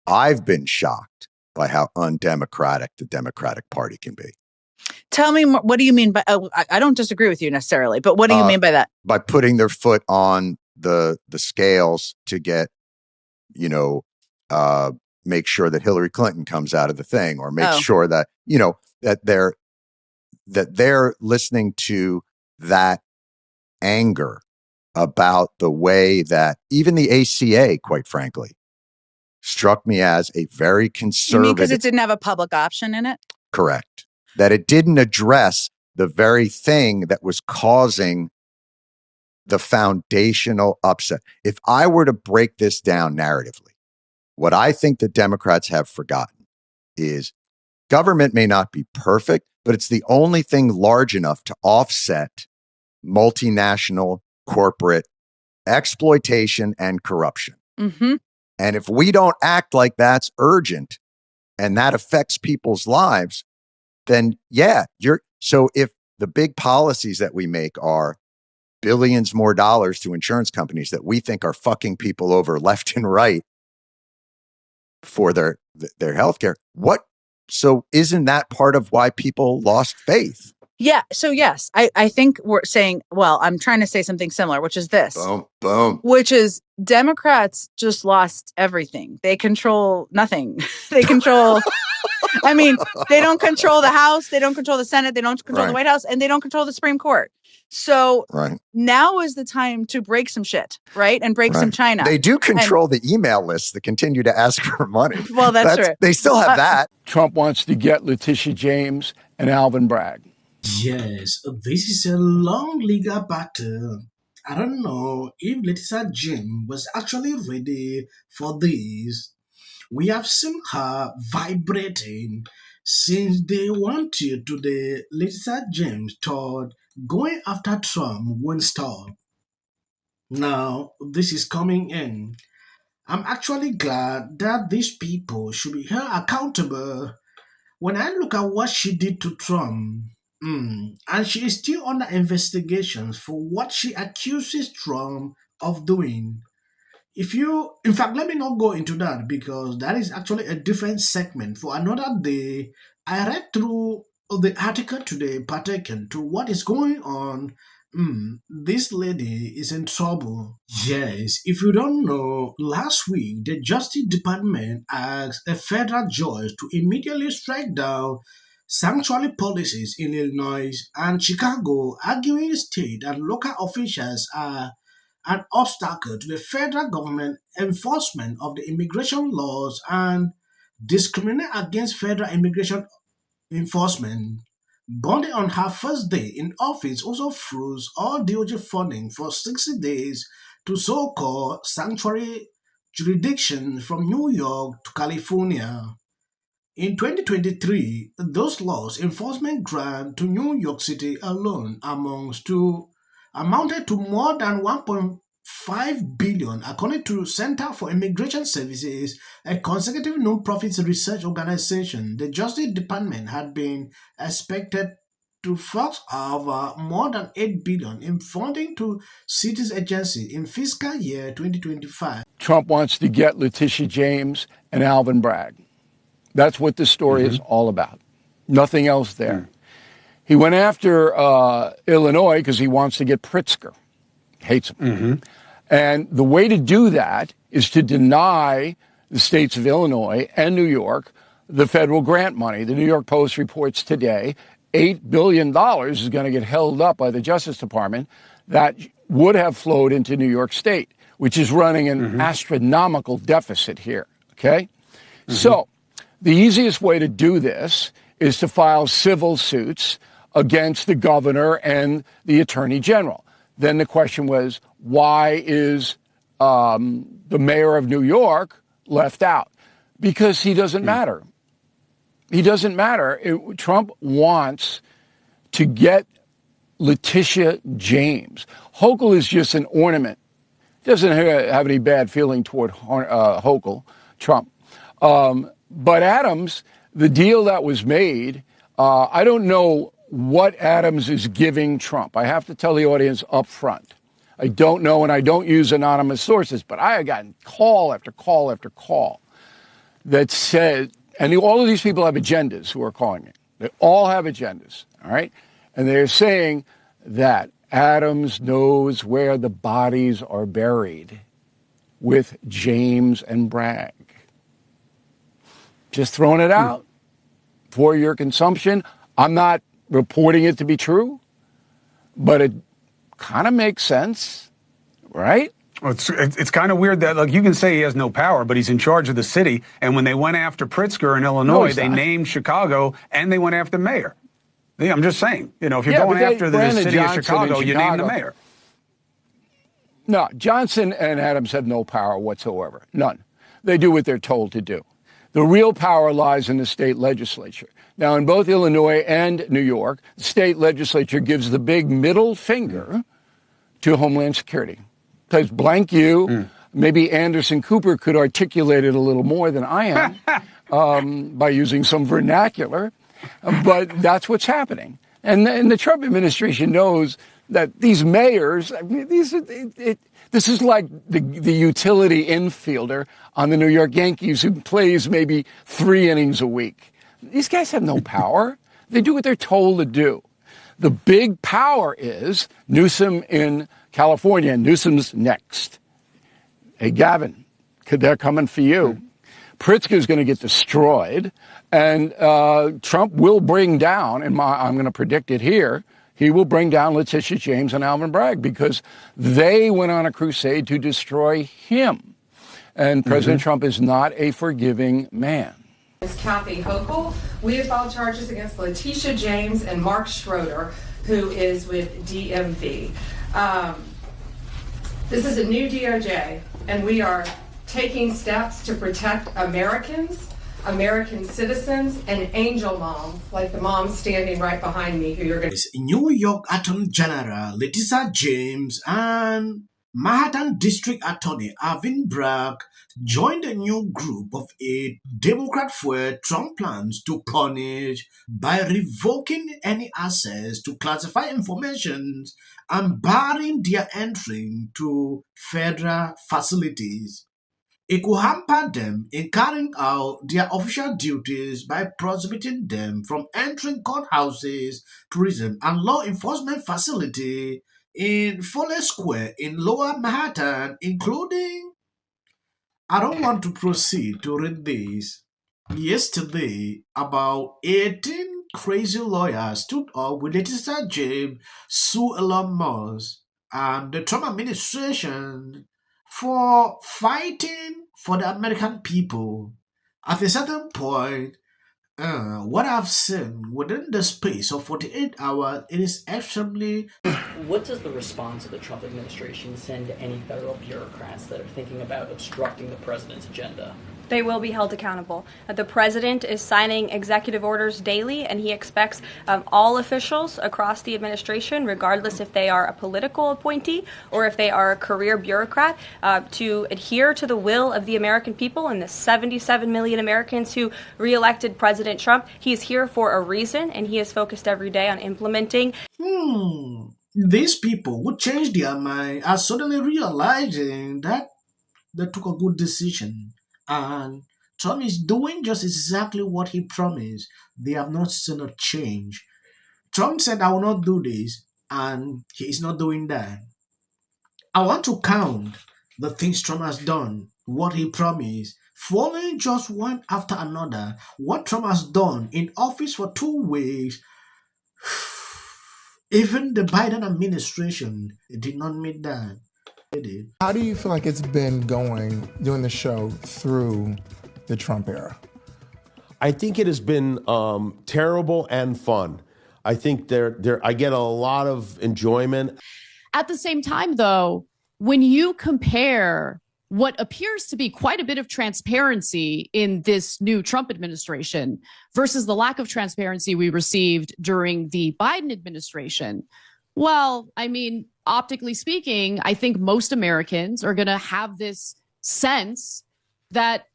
I've been shocked by how undemocratic the Democratic Party can be. Tell me more, what do you mean by, I don't disagree with you necessarily, but what do you mean by that? By putting their foot on the scales to get, make sure that Hillary Clinton comes out of the thing, or make sure that, that they're listening to that anger about the way that even the ACA, quite frankly, struck me as a very conservative. You mean because it didn't have a public option in it? Correct. That it didn't address the very thing that was causing the foundational upset. If I were to break this down narratively, what I think the Democrats have forgotten is government may not be perfect, but it's the only thing large enough to offset multinational corporate exploitation and corruption. Mm-hmm. And if we don't act like that's urgent and that affects people's lives, then so if the big policies that we make are billions more dollars to insurance companies that we think are fucking people over left and right for their healthcare, so isn't that part of why people lost faith? Yeah. So yes, I think we're saying, well, I'm trying to say something similar, which is this. Boom, boom. Which is Democrats just lost everything. They control nothing. They control, they don't control the House. They don't control the Senate. They don't control the White House, and they don't control the Supreme Court. So now is the time to break some shit, right? And break some China. They do control the email lists that continue to ask for money. Well, that's true. They still have that. Trump wants to get Letitia James and Alvin Bragg. Yes, this is a long legal battle. I don't know if Letitia James was actually ready for this. We have seen her vibrating since they wanted to the Letitia James thought going after Trump won't stop. Now, this is coming in. I'm actually glad that these people should be held accountable. When I look at what she did to Trump, and she is still under investigations for what she accuses Trump of doing. In fact, let me not go into that because that is actually a different segment for another day. I read through the article today pertaining to what is going on. This lady is in trouble. Yes, if you don't know, last week the Justice Department asked a federal judge to immediately strike down sanctuary policies in Illinois and Chicago, arguing state and local officials are an obstacle to the federal government enforcement of the immigration laws and discriminate against federal immigration enforcement. Bondi on her first day in office also froze all DOJ funding for 60 days to so-called sanctuary jurisdictions from New York to California. In 2023, those laws enforcement grant to New York City alone amounted to more than 1.5 billion, according to Center for Immigration Services, a consecutive non-profit research organization. The Justice Department had been expected to fork over more than 8 billion in funding to cities agencies in fiscal year 2025. Trump wants to get Letitia James and Alvin Bragg. That's what this story is all about. Nothing else there. He went after Illinois because he wants to get Pritzker. Hates him. And the way to do that is to deny the states of Illinois and New York the federal grant money. The New York Post reports today $8 billion is going to get held up by the Justice Department that would have flowed into New York State, which is running an astronomical deficit here. Okay? So the easiest way to do this is to file civil suits against the governor and the attorney general. Then the question was, why is the mayor of New York left out? Because he doesn't matter. He doesn't matter. Trump wants to get Letitia James. Hochul is just an ornament. He doesn't have any bad feeling toward Hochul, Trump. But Adams, the deal that was made, I don't know what Adams is giving Trump. I have to tell the audience up front. I don't know, and I don't use anonymous sources, but I have gotten call after call after call. that said, and all of these people have agendas who are calling it. They all have agendas, all right? And they're saying that Adams knows where the bodies are buried with James and Bragg. Just throwing it out for your consumption. I'm not reporting it to be true, but it kind of makes sense, right? Well, it's kind of weird that, like, you can say he has no power, but he's in charge of the city. And when they went after Pritzker in Illinois, they named Chicago and they went after the mayor. Yeah, I'm just saying, if you're going after the city of Chicago, you name the mayor. No, Johnson and Adams have no power whatsoever. None. They do what they're told to do. The real power lies in the state legislature. Now, in both Illinois and New York, the state legislature gives the big middle finger to Homeland Security. Says blank you. Maybe Anderson Cooper could articulate it a little more than I am by using some vernacular. But that's what's happening. And the Trump administration knows that these mayors, this is like the utility infielder on the New York Yankees who plays maybe 3 innings a week. These guys have no power. They do what they're told to do. The big power is Newsom in California. Newsom's next. Hey, Gavin, they're coming for you. Pritzker's going to get destroyed, and Trump will bring down, and I'm going to predict it here, he will bring down Letitia James and Alvin Bragg because they went on a crusade to destroy him. And President Trump is not a forgiving man. Ms. Kathy Hochul. We have filed charges against Letitia James and Mark Schroeder, who is with DMV. This is a new DOJ, and we are taking steps to protect Americans, American citizens, and angel moms, like the mom standing right behind me, who you're going to... New York Attorney General Letitia James and Manhattan District Attorney Alvin Bragg joined a new group of 8 Democrat-fueled Trump plans to punish by revoking any access to classified information and barring their entry to federal facilities. It could hamper them in carrying out their official duties by prohibiting them from entering courthouses, prison, and law enforcement facilities in Foley Square in Lower Manhattan, including... I don't want to proceed to read this. Yesterday, about 18 crazy lawyers stood up with Letitia James, Sue Elon Musk, and the Trump administration for fighting for the American people. At a certain point, what I've seen within the space of 48 hours, it is extremely... What does the response of the Trump administration send to any federal bureaucrats that are thinking about obstructing the president's agenda? They will be held accountable. The president is signing executive orders daily, and he expects all officials across the administration, regardless if they are a political appointee or if they are a career bureaucrat, to adhere to the will of the American people and the 77 million Americans who reelected President Trump. He is here for a reason, and he is focused every day on implementing. These people would change their mind are suddenly realizing that they took a good decision. And Trump is doing just exactly what he promised. They have not seen a change. Trump said, I will not do this, and he is not doing that. I want to count the things Trump has done, what he promised, following just one after another. What Trump has done in office for 2 weeks, even the Biden administration did not meet that. How do you feel like it's been going, doing the show through the Trump era? I think it has been terrible and fun. I think I get a lot of enjoyment. At the same time, though, when you compare what appears to be quite a bit of transparency in this new Trump administration versus the lack of transparency we received during the Biden administration, well, I mean, optically speaking, I think most Americans are going to have this sense that,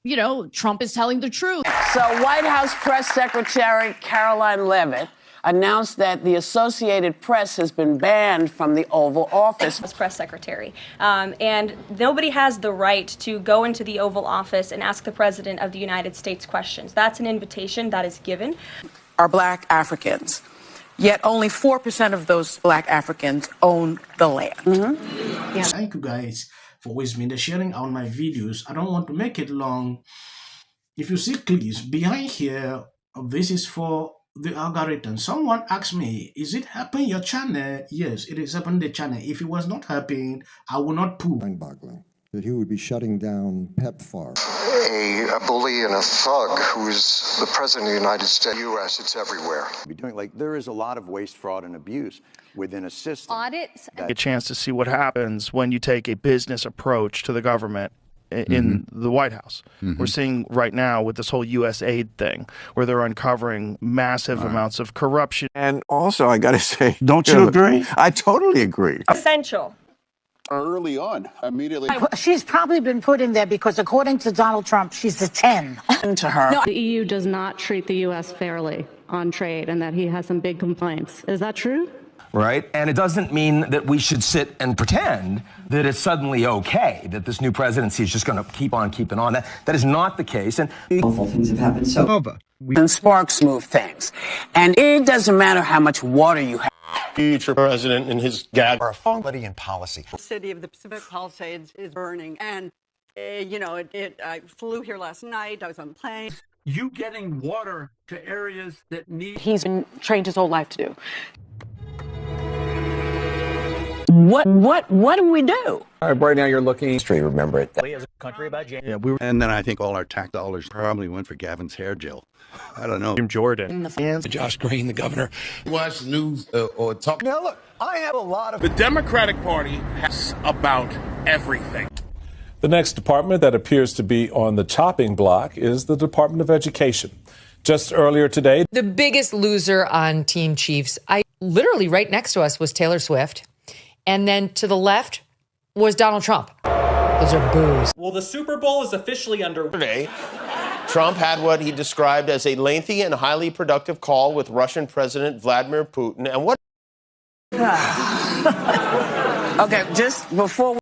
you know, Trump is telling the truth. So White House Press Secretary Caroline Leavitt announced that the Associated Press has been banned from the Oval Office. As press secretary. And nobody has the right to go into the Oval Office and ask the President of the United States questions. That's an invitation that is given. Are Black Africans. Yet only 4% of those Black Africans own the land. Yeah. Thank you guys for always been sharing on my videos. I don't want to make it long. If you see clips behind here, this is for the algorithm. Someone asked me, is it helping your channel? Yes, it is helping the channel. If it was not helping, I would not put. Mind-boggling that he would be shutting down PEPFAR. A bully and a thug who is the president of the United States, U.S., it's everywhere. There is a lot of waste, fraud, and abuse within a system. Audits. A chance to see what happens when you take a business approach to the government in the White House. We're seeing right now with this whole U.S. aid thing, where they're uncovering massive amounts of corruption. And also, I got to say, don't you agree? I totally agree. Essential. Early on, immediately. She's probably been put in there because, according to Donald Trump, she's a 10. To her. No. The EU does not treat the U.S. fairly on trade and that he has some big complaints. Is that true? Right? And it doesn't mean that we should sit and pretend that it's suddenly okay, that this new presidency is just going to keep on keeping on. That is not the case. And awful things have happened. So and sparks move things. And it doesn't matter how much water you have. Future president and his gag are somebody in policy. The city of the Pacific Palisades is burning. And, I flew here last night. I was on a plane. You getting water to areas that need. He's been trained his whole life to do. What do we do? Right now you're looking history, remember it. As a country about James. Yeah, and then I think all our tax dollars probably went for Gavin's hair gel. I don't know. Jim Jordan. Josh Green, the governor. Watch the news or talk. Now look, I have a lot of. The Democratic Party has about everything. The next department that appears to be on the chopping block is the Department of Education. Just earlier today, the biggest loser on Team Chiefs, literally right next to us was Taylor Swift. And then to the left was Donald Trump. Those are boos. Well, the Super Bowl is officially underway. Trump had what he described as a lengthy and highly productive call with Russian President Vladimir Putin. And what? Okay, just before